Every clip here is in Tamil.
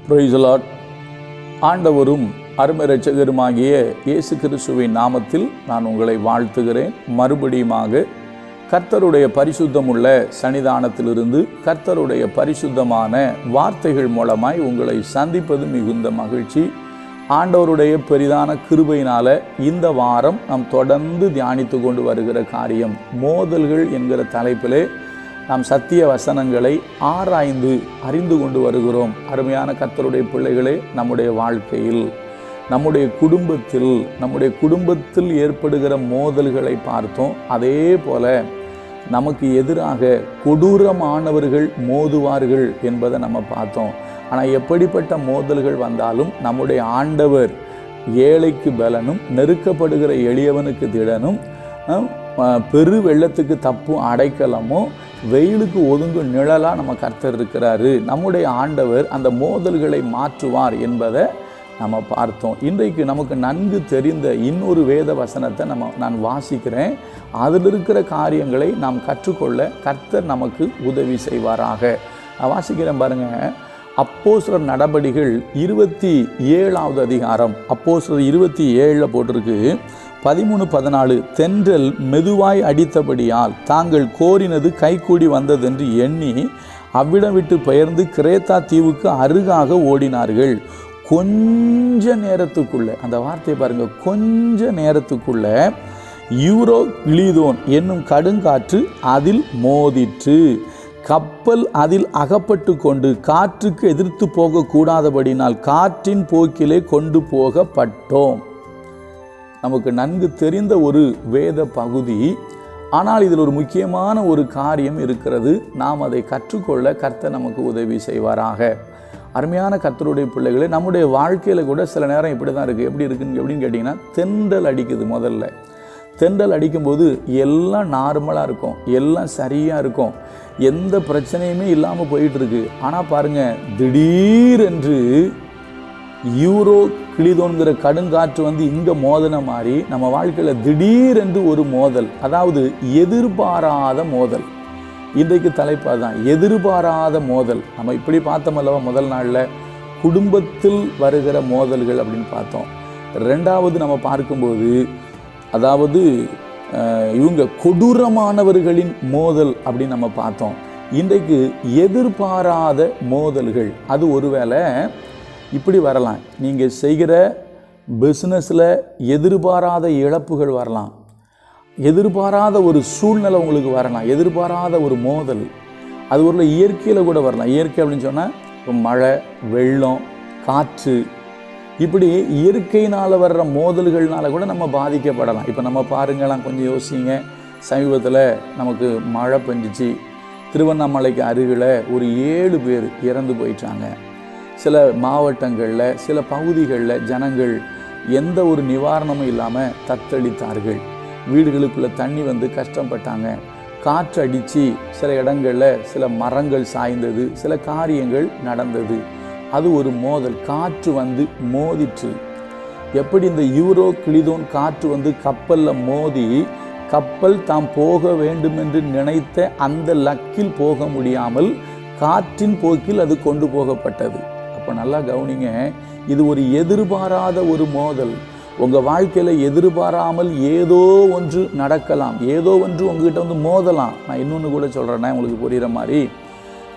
Praise the Lord. ஆண்டவரும் அருமை இரட்சகருமாகிய இயேசு கிறிஸ்துவின் நாமத்தில் நான் உங்களை வாழ்த்துகிறேன். மறுபடியுமாக கர்த்தருடைய பரிசுத்தமுள்ள சன்னிதானத்திலிருந்து கர்த்தருடைய பரிசுத்தமான வார்த்தைகள் மூலமாய் உங்களை சந்திப்பது மிகுந்த மகிழ்ச்சி. ஆண்டவருடைய பெரிதான கிருபையினால இந்த வாரம் நாம் தொடர்ந்து தியானித்து கொண்டு வருகிற காரியம் மோதல்கள் என்கிற தலைப்பிலே நாம் சத்திய வசனங்களை ஆராய்ந்து அறிந்து கொண்டு வருகிறோம். அருமையான கர்த்தருடைய பிள்ளைகளே, நம்முடைய வாழ்க்கையில் நம்முடைய குடும்பத்தில் ஏற்படுகிற மோதல்களை பார்த்தோம். அதே போல நமக்கு எதிராக கொடூரமானவர்கள் மோதுவார்கள் என்பதை நம்ம பார்த்தோம். ஆனால் எப்படிப்பட்ட மோதல்கள் வந்தாலும் நம்முடைய ஆண்டவர் ஏழைக்கு பலனும் நெருக்கப்படுகிற எளியவனுக்கு திடனும் பெரு வெள்ளத்துக்கு தப்பும் அடைக்கலமோ வெயிலுக்கு ஒதுங்கும் நிழலாக நம்ம கர்த்தர் இருக்கிறாரு. நம்முடைய ஆண்டவர் அந்த மோதல்களை மாற்றுவார் என்பதை நம்ம பார்த்தோம். இன்றைக்கு நமக்கு நன்கு தெரிந்த இன்னொரு வேத வசனத்தை நான் வாசிக்கிறேன். அதில் இருக்கிற காரியங்களை நாம் கற்றுக்கொள்ள கர்த்தர் நமக்கு உதவி செய்வாராக. நான் வாசிக்கிறேன் பாருங்கள். அப்போஸ்தலர் நடபடிகள் 27வது அதிகாரம், அப்போஸ்தலர் 27 போட்டிருக்கு 13-14. தென்றல் மெதுவாய் அடித்தபடியால் தாங்கள் கோரினது கைகூடி வந்ததென்று எண்ணி அவ்விடம் விட்டு பெயர்ந்து கிரேத்தா தீவுக்கு அருகாக ஓடினார்கள். கொஞ்ச நேரத்துக்குள்ள, அந்த வார்த்தையை பாருங்க, கொஞ்ச நேரத்துக்குள்ள யூரோகிளிதோன் என்னும் கடுங்காற்று அதில் மோதிற்று. கப்பல் அதில் அகப்பட்டு கொண்டு காற்றுக்கு எதிர்த்து போகக்கூடாதபடினால் காற்றின் போக்கிலே கொண்டு போகப்பட்டோம். நமக்கு நன்கு தெரிந்த ஒரு வேத பகுதி. ஆனால் இதில் ஒரு முக்கியமான ஒரு காரியம் இருக்கிறது. நாம் அதை கற்றுக்கொள்ள கர்த்தர் நமக்கு உதவி செய்வாராக. அருமையான கர்த்தருடைய பிள்ளைகளே, நம்முடைய வாழ்க்கையில் கூட சில நேரம் இப்படி தான் இருக்குது. எப்படி இருக்குன்னு எப்படின்னு கேட்டிங்கன்னா, தென்றல் அடிக்குது. முதல்ல தென்றல் அடிக்கும்போது எல்லாம் நார்மலாக இருக்கும், எல்லாம் சரியாக இருக்கும், எந்த பிரச்சனையுமே இல்லாமல் போயிட்டுருக்கு. ஆனால் பாருங்கள், திடீரென்று யூரோகிளிதோன்கிற கடுங்காற்று வந்து இங்கே மோதன மாதிரி நம்ம வாழ்க்கையில் திடீரென்று ஒரு மோதல், அதாவது எதிர்பாராத மோதல். இன்றைக்கு தலைப்பாக தான் எதிர்பாராத மோதல். நம்ம இப்படி பார்த்தோமல்லவா, முதல் நாளில் குடும்பத்தில் வருகிற மோதல்கள் அப்படின்னு பார்த்தோம். ரெண்டாவது நம்ம பார்க்கும்போது, அதாவது இவங்க கொடூரமானவர்களின் மோதல் அப்படின்னு நம்ம பார்த்தோம். இன்றைக்கு எதிர்பாராத மோதல்கள். அது ஒருவேளை இப்படி வரலாம், நீங்கள் செய்கிற பிஸ்னஸில் எதிர்பாராத இழப்புகள் வரலாம், எதிர்பாராத ஒரு சூழ்நிலை உங்களுக்கு வரலாம், எதிர்பாராத ஒரு மோதல். அது ஒரு இயற்கையில் கூட வரலாம். இயற்கை அப்படின்னு சொன்னால் இப்போ மழை, வெள்ளம், காற்று, இப்படி இயற்கையினால் வர்ற மோதல்கள்னால கூட நம்ம பாதிக்கப்படலாம். இப்போ நம்ம பாருங்களாம், கொஞ்சம் யோசிங்க. சமீபத்தில் நமக்கு மழை பெஞ்சிச்சு. திருவண்ணாமலைக்கு அருகில் ஒரு 7 பேர் இறந்து போயிட்டாங்க. சில மாவட்டங்களில், சில பகுதிகளில் ஜனங்கள் எந்த ஒரு நிவாரணமும் இல்லாமல் தத்தளித்தார்கள். வீடுகளுக்குள்ளே தண்ணி வந்து கஷ்டப்பட்டாங்க. காற்று அடித்து சில இடங்களில் சில மரங்கள் சாய்ந்தது, சில காரியங்கள் நடந்தது. அது ஒரு மோதல். காற்று வந்து மோதிற்று. எப்படி இந்த யூரோகிளிதோன் காற்று வந்து கப்பலில் மோதி கப்பல் தாம் போக வேண்டும் என்று நினைத்த அந்த லக்கில் போக முடியாமல் காற்றின் போக்கில் அது கொண்டு போகப்பட்டது. அப்போ நல்லா கவனிங்க, இது ஒரு எதிர்பாராத ஒரு மோதல். உங்கள் வாழ்க்கையில் எதிர்பாராமல் ஏதோ ஒன்று நடக்கலாம், ஏதோ ஒன்று உங்ககிட்ட வந்து மோதலாம். நான் இன்னொன்று கூட சொல்கிறேன்னா உங்களுக்கு புரிகிற மாதிரி,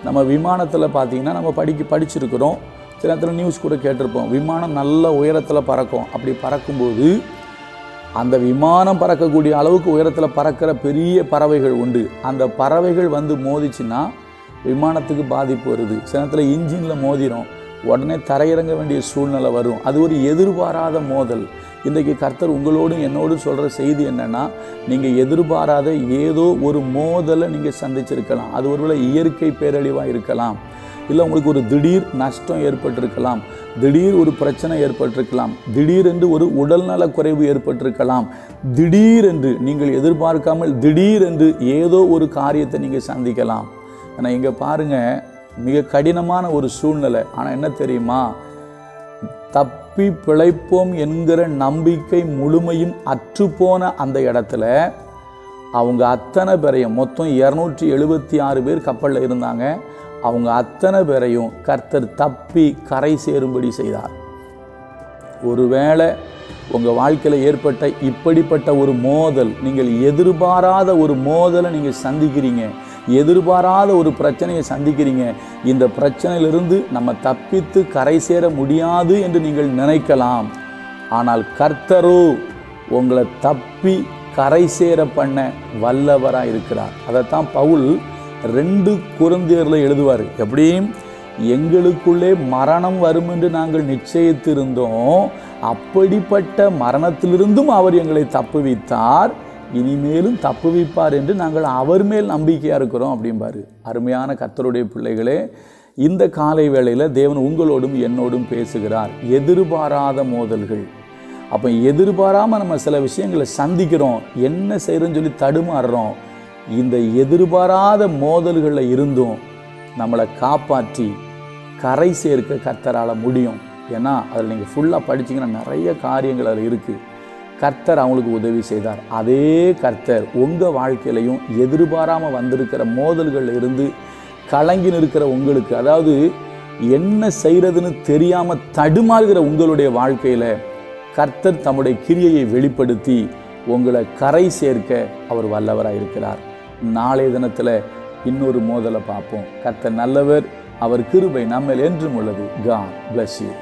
நம்ம விமானத்தில் பார்த்தீங்கன்னா நம்ம படிச்சிருக்கிறோம், சில நேரத்தில் நியூஸ் கூட கேட்டிருப்போம். விமானம் நல்ல உயரத்தில் பறக்கும். அப்படி பறக்கும்போது அந்த விமானம் பறக்கக்கூடிய அளவுக்கு உயரத்தில் பறக்கிற பெரிய பறவைகள் உண்டு. அந்த பறவைகள் வந்து மோதிச்சுன்னா விமானத்துக்கு பாதிப்பு வருது. சில நேரத்தில் இன்ஜினில் மோதிரும், உடனே தரையிறங்க வேண்டிய சூழ்நிலை வரும். அது ஒரு எதிர்பாராத மோதல். இன்றைக்கு கர்த்தர் உங்களோடும் என்னோடும் சொல்கிற செய்தி என்னென்னா, நீங்கள் எதிர்பாராத ஏதோ ஒரு மோதலை நீங்கள் சந்திச்சிருக்கலாம். அது ஒருவேளை இயற்கை பேரழிவாக இருக்கலாம், இல்லை உங்களுக்கு ஒரு திடீர் நஷ்டம் ஏற்பட்டிருக்கலாம், திடீர் ஒரு பிரச்சனை ஏற்பட்டிருக்கலாம், திடீரென்று ஒரு உடல்நல குறைவு ஏற்பட்டிருக்கலாம், திடீரென்று நீங்கள் எதிர்பார்க்காமல் திடீரென்று ஏதோ ஒரு காரியத்தை நீங்கள் சந்திக்கலாம். ஆனால் இங்கே பாருங்கள், மிக கடினமான ஒரு சூழ்நிலை. ஆனால் என்ன தெரியுமா, தப்பி பிழைப்போம் என்கிற நம்பிக்கை முழுமையும் அற்றுப்போன அந்த இடத்துல அவங்க அத்தனை பேரையும், மொத்தம் 276 பேர் கப்பலில் இருந்தாங்க. அவங்க அத்தனை பேரையும் கர்த்தர் தப்பி கரை சேரும்படி செய்தார். ஒருவேளை உங்கள் வாழ்க்கையில் ஏற்பட்ட இப்படிப்பட்ட ஒரு மோதல், நீங்கள் எதிர்பாராத ஒரு மோதலை நீங்கள் சந்திக்கிறீங்க, எதிர்பாராத ஒரு பிரச்சனையை சந்திக்கிறீங்க. இந்த பிரச்சனையிலிருந்து நம்ம தப்பித்து கரை சேர முடியாது என்று நீங்கள் நினைக்கலாம். ஆனால் கர்த்தரோ உங்களை தப்பி கரை சேர பண்ண வல்லவராக இருக்கிறார். அதைத்தான் பவுல் 2 கொரிந்தியரில் எழுதுவார். எப்படியும் எங்களுக்குள்ளே மரணம் வரும் என்று நாங்கள் நிச்சயித்திருந்தோம், அப்படிப்பட்ட மரணத்திலிருந்தும் அவர் எங்களை தப்புவித்தார், இனிமேலும் தப்புவிப்பார் என்று நாங்கள் அவர் மேல் நம்பிக்கையாக இருக்கிறோம் அப்படிம்பாரு. அருமையான கர்த்தருடைய பிள்ளைகளே, இந்த காலை வேளையில் தேவன் உங்களோடும் என்னோடும் பேசுகிறார். எதிர்பாராத மோதல்கள். அப்போ எதிர்பாராமல் நம்ம சில விஷயங்களை சந்திக்கிறோம், என்ன செய்கிறோன்னு சொல்லி தடுமாறுறோம். இந்த எதிர்பாராத மோதல்களில் இருந்தும் நம்மளை காப்பாற்றி கரை சேர்க்க கர்த்தரால் முடியும். ஏன்னா அதில் நீங்கள் ஃபுல்லாக படிச்சிங்கன்னா நிறைய காரியங்கள் அதில் இருக்குது. கர்த்தர் அவங்களுக்கு உதவி செய்தார். அதே கர்த்தர் உங்கள் வாழ்க்கையிலையும் எதிர்பாராமல் வந்திருக்கிற மோதல்களில் இருந்து கலங்கி நிற்கிற உங்களுக்கு, அதாவது என்ன செய்கிறதுன்னு தெரியாமல் தடுமாறுகிற உங்களுடைய வாழ்க்கையில் கர்த்தர் தம்முடைய கிரியையை வெளிப்படுத்தி உங்களை கரை சேர்க்க அவர் வல்லவராக இருக்கிறார். நாளைய தினத்தில் இன்னொரு மோதலை பார்ப்போம். கர்த்தர் நல்லவர், அவர் கிருபை நம்மேல் என்றும் உள்ளது. God bless you.